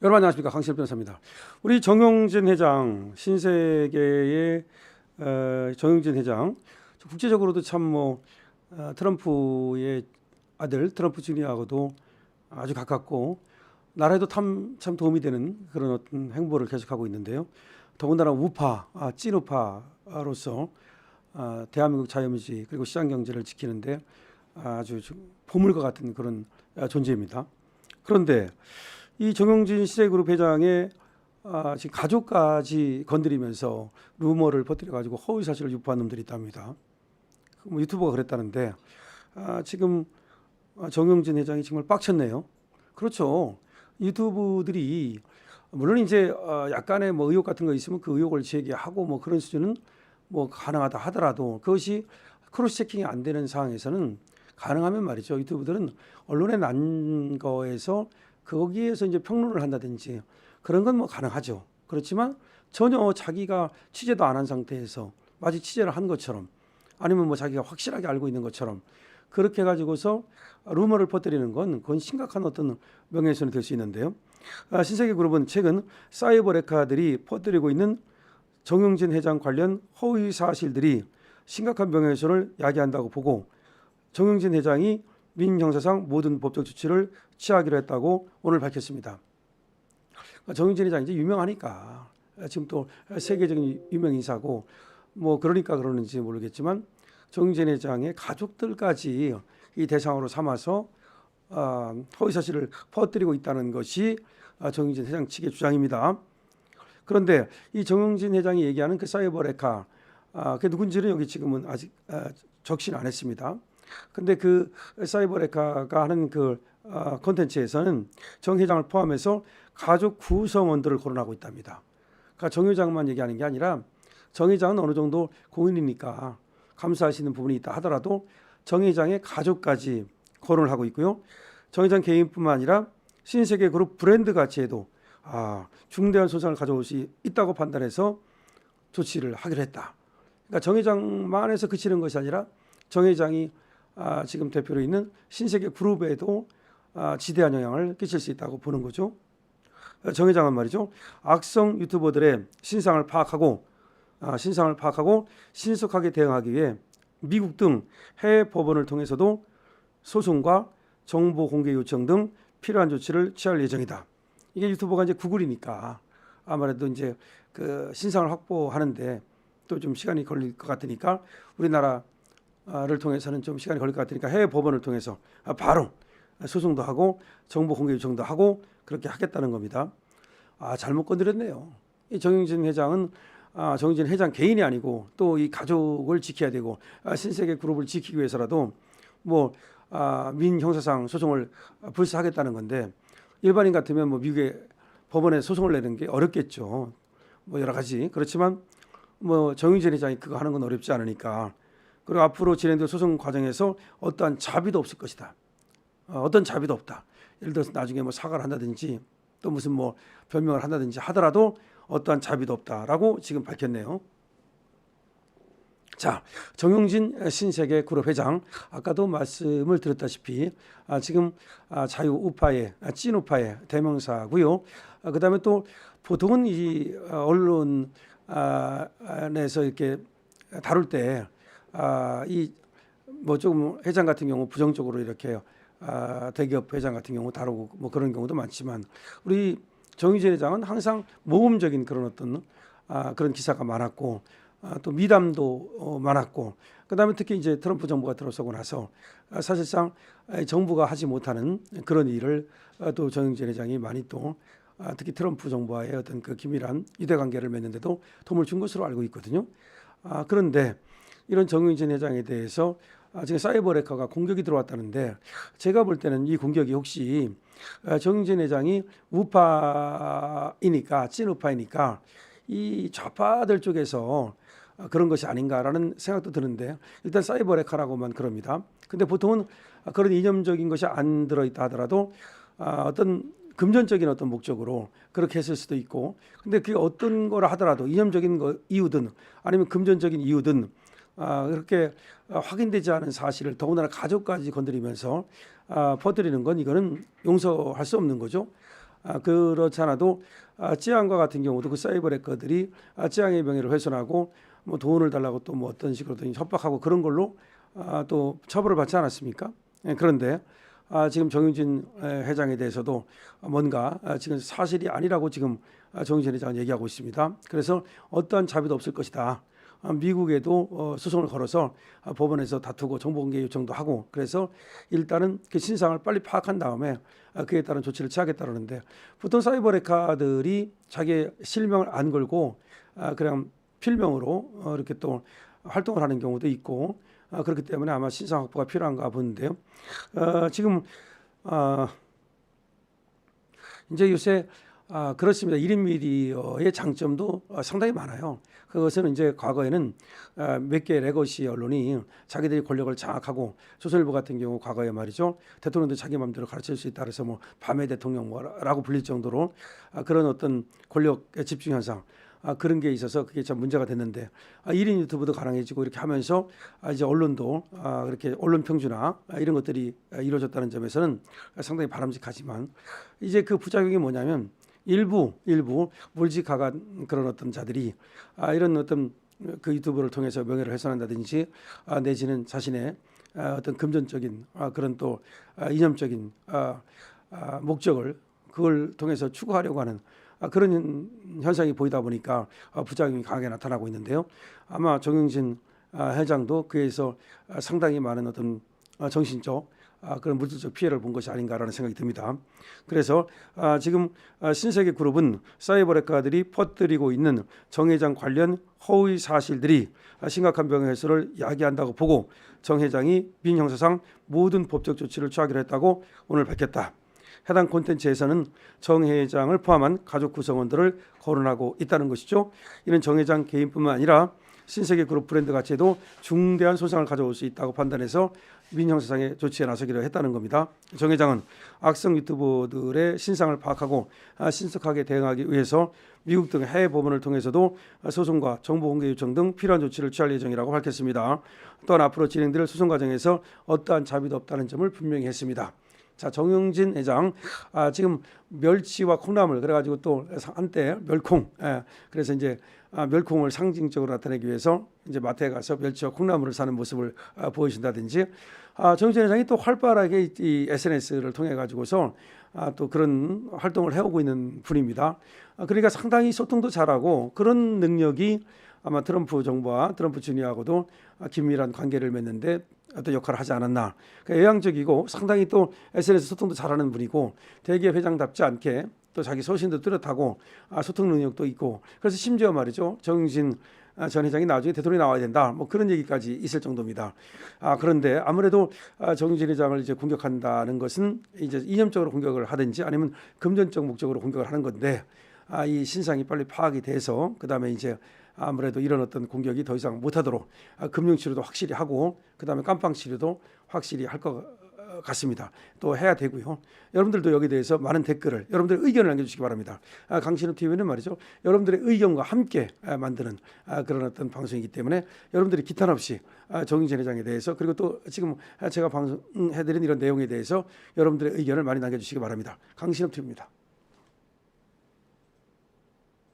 여러분 안녕하십니까, 강신엽 변호사입니다. 우리 정용진 회장, 신세계의 정용진 회장, 국제적으로도 참 트럼프의 아들 트럼프 주니어하고도 아주 가깝고 나라에도 참 도움이 되는 그런 어떤 행보를 계속하고 있는데요. 더군다나 우파, 찐우파로서 대한민국 자유민주주의 그리고 시장 경제를 지키는데 아주 보물과 같은 그런 존재입니다. 그런데 이 정용진 시세그룹 회장의 지금 가족까지 건드리면서 루머를 퍼뜨려 가지고 허위 사실을 유포한 놈들이 있답니다. 유튜버가 그랬다는데 지금 정용진 회장이 정말 빡쳤네요. 그렇죠. 유튜브들이 물론 이제 약간의 의혹 같은 거 있으면 그 의혹을 제기하고 그런 수준은 가능하다 하더라도 그것이 크로스 체킹이 안 되는 상황에서는 가능하면 말이죠. 유튜브들은 언론에 난 거에서 거기에서 이제 평론을 한다든지 그런 건 가능하죠. 그렇지만 전혀 자기가 취재도 안 한 상태에서 마치 취재를 한 것처럼 아니면 자기가 확실하게 알고 있는 것처럼 그렇게 가지고서 루머를 퍼뜨리는 건 그건 심각한 어떤 명예훼손이 될 수 있는데요. 신세계그룹은 최근 사이버 레카들이 퍼뜨리고 있는 정용진 회장 관련 허위 사실들이 심각한 명예훼손을 야기한다고 보고 정용진 회장이 민형사상 모든 법적 조치를 취하기로 했다고 오늘 밝혔습니다. 정용진 회장이 이제 유명하니까 지금 또 세계적인 유명 인사고 그러니까 그러는지 모르겠지만 정용진 회장의 가족들까지 이 대상으로 삼아서 허위 사실을 퍼뜨리고 있다는 것이 정용진 회장 측의 주장입니다. 그런데 이 정용진 회장이 얘기하는 그 사이버 레카 그게 누군지는 여기 지금은 아직 적시는 안 했습니다. 근데 그 사이버 레카가 하는 그 콘텐츠에서는 정 회장을 포함해서 가족 구성원들을 거론하고 있답니다. 그러니까 정 회장만 얘기하는 게 아니라 정 회장은 어느 정도 공인이니까 감수할 수 있는 부분이 있다 하더라도 정 회장의 가족까지 거론을 하고 있고요. 정 회장 개인뿐만 아니라 신세계그룹 브랜드 가치에도 중대한 손상을 가져올 수 있다고 판단해서 조치를 하기로 했다. 그러니까 정 회장만 해서 그치는 것이 아니라 정 회장이 지금 대표로 있는 신세계그룹에도 지대한 영향을 끼칠 수 있다고 보는 거죠. 정 회장은 말이죠. 악성 유튜버들의 신상을 파악하고 신속하게 대응하기 위해 미국 등 해외 법원을 통해서도 소송과 정보 공개 요청 등 필요한 조치를 취할 예정이다. 이게 유튜버가 이제 구글이니까 아무래도 이제 그 신상을 확보하는데 또 좀 시간이 걸릴 것 같으니까 우리나라를 통해서는 좀 시간이 걸릴 것 같으니까 해외 법원을 통해서 바로 소송도 하고 정보 공개 요청도 하고 그렇게 하겠다는 겁니다. 잘못 건드렸네요. 이 정용진 회장은 정용진 회장 개인이 아니고 또 이 가족을 지켜야 되고 신세계 그룹을 지키기 위해서라도 민형사상 소송을 불사하겠다는 건데 일반인 같으면 미국의 법원에 소송을 내는 게 어렵겠죠. 여러 가지 그렇지만 정용진 회장이 그거 하는 건 어렵지 않으니까 그리고 앞으로 진행될 소송 과정에서 어떠한 자비도 없을 것이다. 어떤 자비도 없다. 예를 들어서 나중에 사과를 한다든지 또 무슨 변명을 한다든지 하더라도 어떠한 자비도 없다라고 지금 밝혔네요. 자, 정용진 신세계그룹 회장 아까도 말씀을 드렸다시피 지금 자유우파의 찐우파의 대명사고요. 그다음에 또 보통은 이 언론 안에서 이렇게 다룰 때 이 조금 회장 같은 경우 부정적으로 이렇게 대기업 회장 같은 경우 다루고 그런 경우도 많지만 우리 정유진 회장은 항상 모범적인 그런 어떤 그런 기사가 많았고 또 미담도 많았고 그다음에 특히 이제 트럼프 정부가 들어서고 나서 사실상 정부가 하지 못하는 그런 일을 또 정용진 회장이 많이 또 특히 트럼프 정부와의 어떤 그 긴밀한 유대 관계를 맺는데도 도움을 준 것으로 알고 있거든요. 그런데 이런 정용진 회장에 대해서 지금 사이버 레카가 공격이 들어왔다는데 제가 볼 때는 이 공격이 혹시 정용진 회장이 우파이니까 찐우파이니까 이 좌파들 쪽에서 그런 것이 아닌가라는 생각도 드는데 일단 사이버 레카라고만 그럽니다. 근데 보통은 그런 이념적인 것이 안 들어있다 하더라도 어떤 금전적인 어떤 목적으로 그렇게 했을 수도 있고 근데 그게 어떤 거라 하더라도 이념적인 이유든 아니면 금전적인 이유든 그렇게 확인되지 않은 사실을 더군다나 가족까지 건드리면서 퍼뜨리는 건 이거는 용서할 수 없는 거죠. 그렇지 않아도 찌양과 같은 경우도 그 사이버 해커들이 찌양의 명예를 훼손하고 뭐 돈을 달라고 또 뭐 어떤 식으로든 협박하고 그런 걸로 또 처벌을 받지 않았습니까? 그런데 지금 정영진 회장에 대해서도 뭔가 지금 사실이 아니라고 지금 정영진 회장은 얘기하고 있습니다. 그래서 어떠한 자비도 없을 것이다. 미국에도 소송을 걸어서 법원에서 다투고 정보공개 요청도 하고 그래서 일단은 그 신상을 빨리 파악한 다음에 그에 따른 조치를 취하겠다는데 보통 사이버 해커들이 자기의 실명을 안 걸고 그냥 필명으로 이렇게 또 활동을 하는 경우도 있고 그렇기 때문에 아마 신상 확보가 필요한가 보는데요. 지금 이제 요새 그렇습니다. 1인 미디어의 장점도 상당히 많아요. 그것은 이제 과거에는 몇 개의 레거시 언론이 자기들이 권력을 장악하고 조선일보 같은 경우 과거에 말이죠. 대통령도 자기 마음대로 가르칠 수 있다 그래서 뭐 밤의 대통령이라고 불릴 정도로 그런 어떤 권력의 집중 현상 그런 게 있어서 그게 참 문제가 됐는데 1인 유튜브도 가능해지고 이렇게 하면서 이제 언론도 그렇게 언론 평준화 이런 것들이 이루어졌다는 점에서는 상당히 바람직하지만 이제 그 부작용이 뭐냐면 일부 몰직하간 그런 어떤 자들이 이런 어떤 그 유튜브를 통해서 명예를 훼손한다든지 내지는 자신의 어떤 금전적인 그런 또 이념적인 목적을 그걸 통해서 추구하려고 하는 그런 현상이 보이다 보니까 부작용이 강하게 나타나고 있는데요. 아마 정영진 회장도 그에서 상당히 많은 어떤 정신적 그런 물질적 피해를 본 것이 아닌가라는 생각이 듭니다. 그래서 지금 신세계 그룹은 사이버 해커들이 퍼뜨리고 있는 정 회장 관련 허위 사실들이 심각한 명예훼손을 야기한다고 보고 정 회장이 민형사상 모든 법적 조치를 취하기로 했다고 오늘 밝혔다. 해당 콘텐츠에서는 정 회장을 포함한 가족 구성원들을 거론하고 있다는 것이죠. 이는 정 회장 개인뿐만 아니라 신세계 그룹 브랜드 가치에도 중대한 손상을 가져올 수 있다고 판단해서 민형사상의 조치에 나서기로 했다는 겁니다. 정 회장은 악성 유튜버들의 신상을 파악하고 신속하게 대응하기 위해서 미국 등 해외 법원을 통해서도 소송과 정보공개 요청 등 필요한 조치를 취할 예정이라고 밝혔습니다. 또한 앞으로 진행될 소송 과정에서 어떠한 자비도 없다는 점을 분명히 했습니다. 자, 정영진 회장 지금 멸치와 콩나물 그래가지고 또 한때 멸콩 그래서 이제 멸콩을 상징적으로 나타내기 위해서 이제 마트에 가서 멸치와 콩나물을 사는 모습을 보여준다든지 정영진 회장이 또 활발하게 이 SNS를 통해 가지고서 또 그런 활동을 해오고 있는 분입니다. 그러니까 상당히 소통도 잘하고 그런 능력이 아마 트럼프 정부와 트럼프 주니어하고도 긴밀한 관계를 맺는데 어떤 역할을 하지 않았나. 그러니까 외향적이고 상당히 또 SNS 소통도 잘하는 분이고 대기업 회장답지 않게 또 자기 소신도 뚜렷하고 소통 능력도 있고 그래서 심지어 말이죠. 정영진 전 회장이 나중에 대통령이 나와야 된다. 뭐 그런 얘기까지 있을 정도입니다. 그런데 아무래도 정영진 회장을 이제 공격한다는 것은 이제 이념적으로 공격을 하든지 아니면 금전적 목적으로 공격을 하는 건데 이 신상이 빨리 파악이 돼서 그다음에 이제 아무래도 이런 어떤 공격이 더 이상 못하도록 금융치료도 확실히 하고 그다음에 깜빵치료도 확실히 할 것 같습니다. 또 해야 되고요. 여러분들도 여기에 대해서 많은 댓글을 여러분들의 의견을 남겨주시기 바랍니다. 강신업 TV는 말이죠. 여러분들의 의견과 함께 만드는 그런 어떤 방송이기 때문에 여러분들이 기탄 없이 정영진 회장에 대해서 그리고 또 지금 제가 방송해드린 이런 내용에 대해서 여러분들의 의견을 많이 남겨주시기 바랍니다. 강신업 TV입니다.